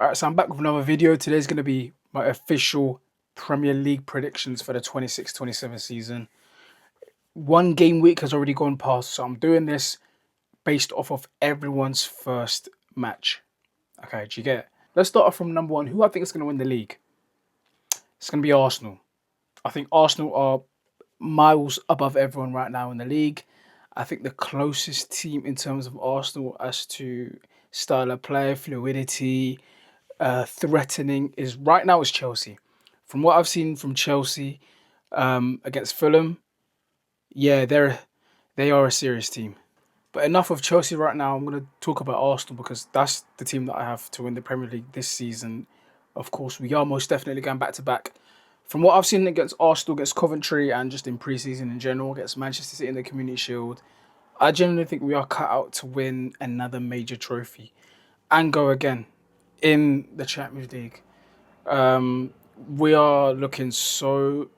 Alright, so I'm back with another video. Today's going to be my official Premier League predictions for the 26-27 season. One game week has already gone past, so I'm doing this based off of everyone's first match. Okay, do you get it? Let's start off from number one. Who I think is going to win the league? It's going to be Arsenal. I think Arsenal are miles above everyone right now in the league. I think the closest team in terms of Arsenal as to style of play, fluidity, threatening is right now is Chelsea. From what I've seen from Chelsea against Fulham, yeah, they are a serious team. But enough of Chelsea right now. I'm going to talk about Arsenal because that's the team that I have to win the Premier League this season. Of course, we are most definitely going back to back. From what I've seen against Arsenal, against Coventry, and just in pre-season in general, against Manchester City in the Community Shield, I genuinely think we are cut out to win another major trophy and go again in the Champions League. We are looking so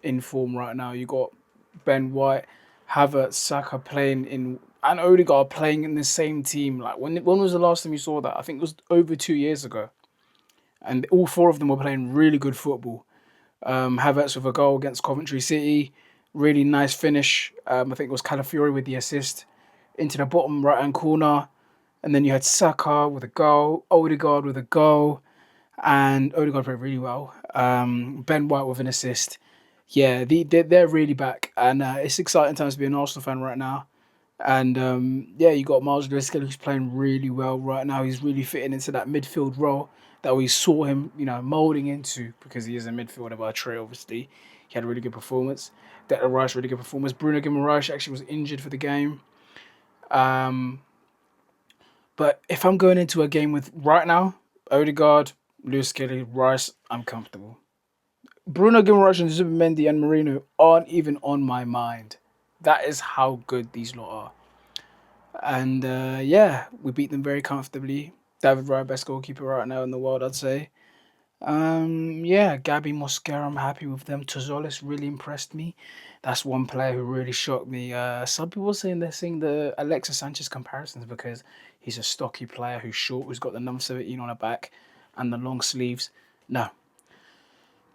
in form right now. You got Ben White, Havertz, Saka playing in, and Odegaard playing in the same team. Like when was the last time you saw that? I think it was over 2 years ago, and all four of them were playing really good football. Havertz with a goal against Coventry City, really nice finish. I think it was Calafiori with the assist into the bottom right hand corner, and then you had Saka with a goal, Odegaard with a goal and Odegaard played really well. Ben White with an assist. Yeah, they're really back, and it's exciting times to be an Arsenal fan right now. And yeah, you got Miles Lewis who's playing really well right now. He's really fitting into that midfield role that we saw him, molding into because he is a midfielder by trade. Obviously, he had a really good performance. Declan Rice really good performance. Bruno Guimaraes actually was injured for the game. Um, but if I'm going into a game with right now, Odegaard, Lewis Kelly, Rice, I'm comfortable. Bruno Guimaraes and Zubimendi and Marino aren't even on my mind. That is how good these lot are. And yeah, we beat them very comfortably. David Raya, best goalkeeper right now in the world, I'd say. Yeah, Gabby Mosquera, I'm happy with them. Tozolis really impressed me. That's one player who really shocked me. Some people saying they're seeing the Alexis Sanchez comparisons because he's a stocky player who's short, who's got the number 17 on the back and the long sleeves. No,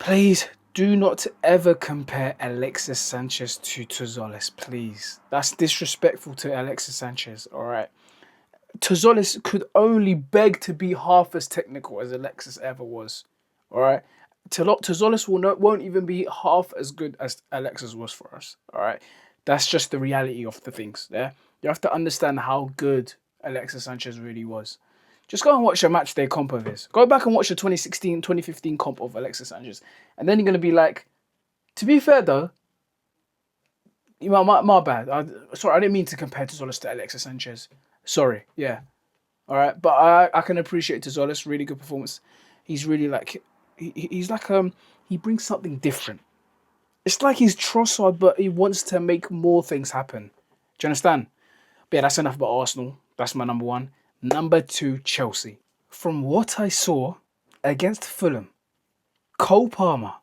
please do not ever compare Alexis Sanchez to Tozolis, please. That's disrespectful to Alexis Sanchez, all right? Tozolis could only beg to be half as technical as Alexis ever was. All right. Tozolis won't even be half as good as Alexis was for us. All right. That's just the reality of the things. Yeah. You have to understand how good Alexis Sanchez really was. Just go and watch a match day comp of his. Go back and watch the 2016, 2015 comp of Alexis Sanchez. And then you're going to be like, to be fair though, my bad. Sorry, I didn't mean to compare Tozolis to Alexis Sanchez. Sorry. Yeah. All right, but I can appreciate Tozolis. Really good performance. He's really like he's like he brings something different. It's like he's Trossard, but he wants to make more things happen. Do you understand? But yeah, that's enough about Arsenal. That's my number one. Number two, Chelsea. From what I saw against Fulham, Cole Palmer,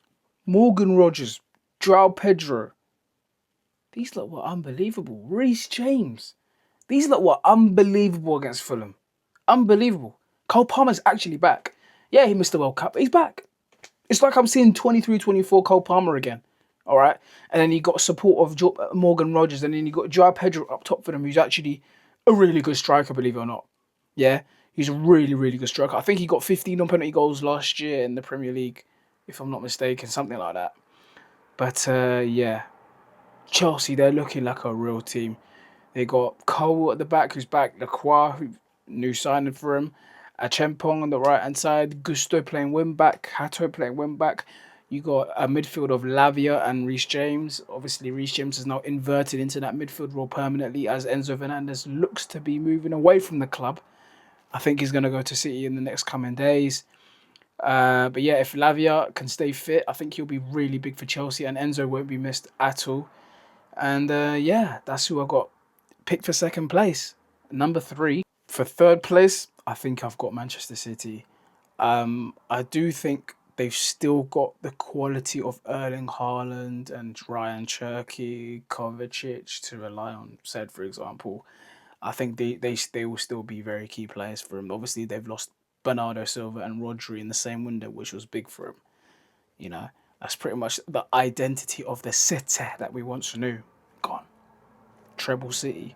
Morgan Rogers, João Pedro, these lot were unbelievable. Reece James, these lot were unbelievable against Fulham. Unbelievable. Cole Palmer's actually back. Yeah, he missed the World Cup, but he's back. It's like I'm seeing 23-24 Cole Palmer again. All right. And then you got support of Morgan Rogers, and then you got Joao Pedro up top for them, who's actually a really good striker, believe it or not. Yeah, he's a really, really good striker. I think he got 15 on penalty goals last year in the Premier League, if I'm not mistaken, something like that. But yeah, Chelsea, they're looking like a real team. They got Cole at the back, who's back. Lacroix, who new signing for him. Achempong on the right hand side. Gusto playing wing back. Hato playing wing back. You got a midfield of Lavia and Reece James. Obviously, Reece James is now inverted into that midfield role permanently as Enzo Fernandez looks to be moving away from the club. I think he's going to go to City in the next coming days. But yeah, if Lavia can stay fit, I think he'll be really big for Chelsea, and Enzo won't be missed at all. And yeah, that's who I got picked for second place. Number three. For third place, I think I've got Manchester City. I do think they've still got the quality of Erling Haaland and Ryan Cherky, Kovacic to rely on, said for example. I think they will still be very key players for him. Obviously, they've lost Bernardo Silva and Rodri in the same window, which was big for him. You know, that's pretty much the identity of the city that we once knew. Gone. Treble City.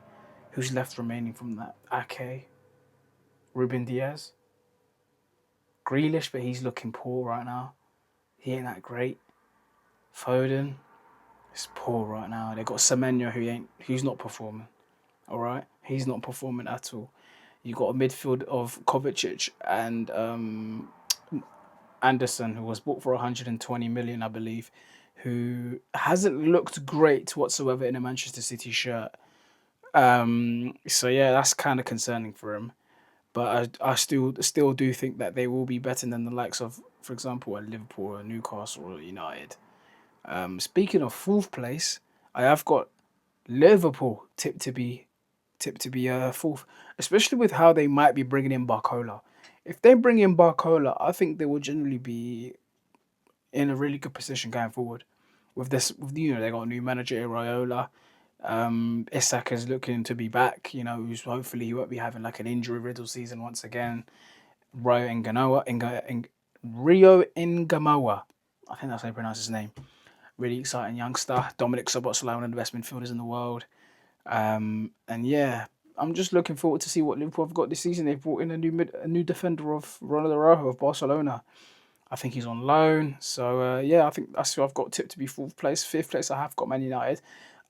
Who's left remaining from that? Ake, Ruben Diaz, Grealish, but he's looking poor right now. He ain't that great. Foden, it's poor right now. They got Semenyo who's not performing. All right, he's not performing at all. You got a midfield of Kovacic and Anderson, who was bought for 120 million, I believe, who hasn't looked great whatsoever in a Manchester City shirt. So yeah, that's kind of concerning for him. But I still do think that they will be better than the likes of, for example, at Liverpool or Newcastle or United. Speaking of fourth place, I have got Liverpool tipped to be fourth, especially with how they might be bringing in Barcola. If they bring in Barcola, I think they will generally be in a really good position going forward. With this, they got a new manager, Raiola. Isak is looking to be back. Who's hopefully he won't be having like an injury riddle season once again. Rio Ingamoa. I think that's how you pronounce his name. Really exciting youngster. Dominic Szoboszlai, one of the best midfielders in the world. And yeah, I'm just looking forward to see what Liverpool have got this season. They've brought in a new defender of Ronald Araujo of Barcelona. I think he's on loan. So yeah, I think that's who I've got tipped to be fourth place. Fifth place, I have got Man United.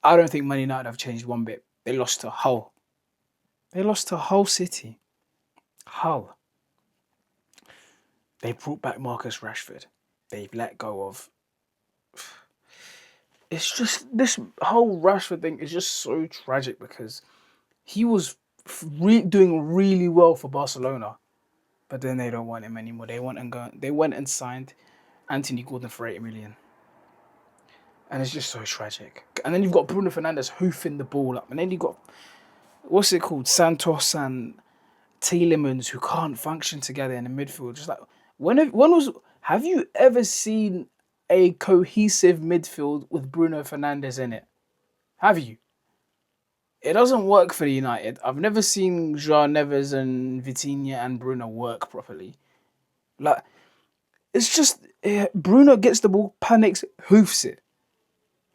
I don't think Man United have changed one bit. They lost to Hull. They lost to Hull City. Hull. They brought back Marcus Rashford. They've let go of. It's just this whole Rashford thing is just so tragic because he was doing really well for Barcelona, but then they don't want him anymore. They went and signed Anthony Gordon for 80 million, and it's just so tragic. And then you've got Bruno Fernandes hoofing the ball up, and then you've got what's it called, Santos and Tielemans who can't function together in the midfield. Just like have you ever seen a cohesive midfield with Bruno Fernandes in it? Have you? It doesn't work for the United. I've never seen João Neves and Vitinha and Bruno work properly. Like, it's just Bruno gets the ball, panics, hoofs it.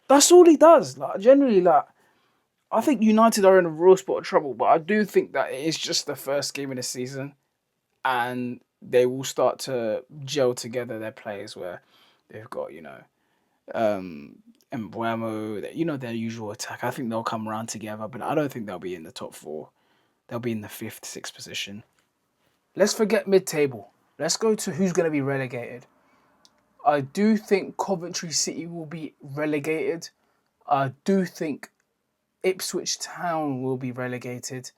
That's all he does. Like, generally, I think United are in a real spot of trouble, but I do think that it is just the first game of the season, and they will start to gel together their players where they've got Mbuemo, their usual attack. I think they'll come around together, but I don't think they'll be in the top four. They'll be in the fifth, sixth position. Let's forget mid-table. Let's go to who's going to be relegated. I do think Coventry City will be relegated. I do think Ipswich Town will be relegated.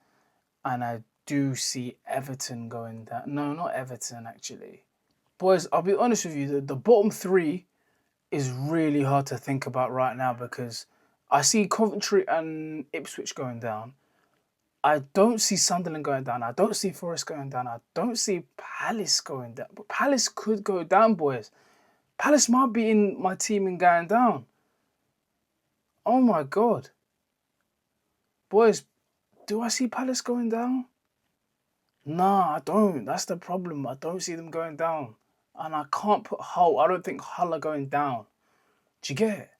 And I do see Everton going down. No, not Everton, actually. Boys, I'll be honest with you. The bottom three is really hard to think about right now because I see Coventry and Ipswich going down. I don't see Sunderland going down. I don't see Forest going down. I don't see Palace going down. But Palace could go down, boys. Palace might be in my team and going down. Oh my God. Boys, do I see Palace going down? Nah, I don't. That's the problem. I don't see them going down. And I can't put Hull. I don't think Hull are going down. Do you get it?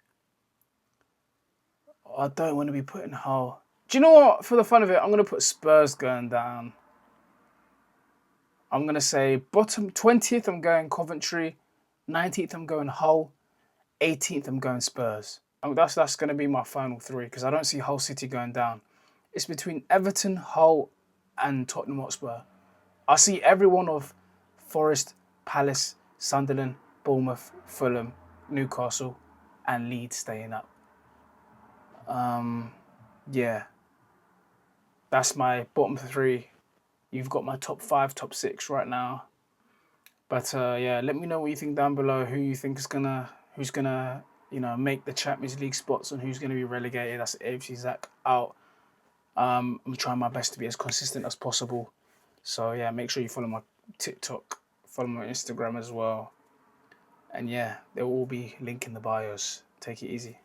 I don't want to be putting Hull. Do you know what? For the fun of it, I'm going to put Spurs going down. I'm going to say bottom 20th, I'm going Coventry. 19th, I'm going Hull. 18th, I'm going Spurs. That's going to be my final three because I don't see Hull City going down. It's between Everton, Hull, and Tottenham Hotspur. I see every one of Forest, Palace, Sunderland, Bournemouth, Fulham, Newcastle, and Leeds staying up. Yeah. That's my bottom three. You've got my top five, top six right now. But yeah, let me know what you think down below. Who you think who's gonna make the Champions League spots and who's gonna be relegated. That's AFC Zach out. I'm trying my best to be as consistent as possible. So yeah, make sure you follow my TikTok, follow my Instagram as well. And yeah, they'll all be linked in the bios. Take it easy.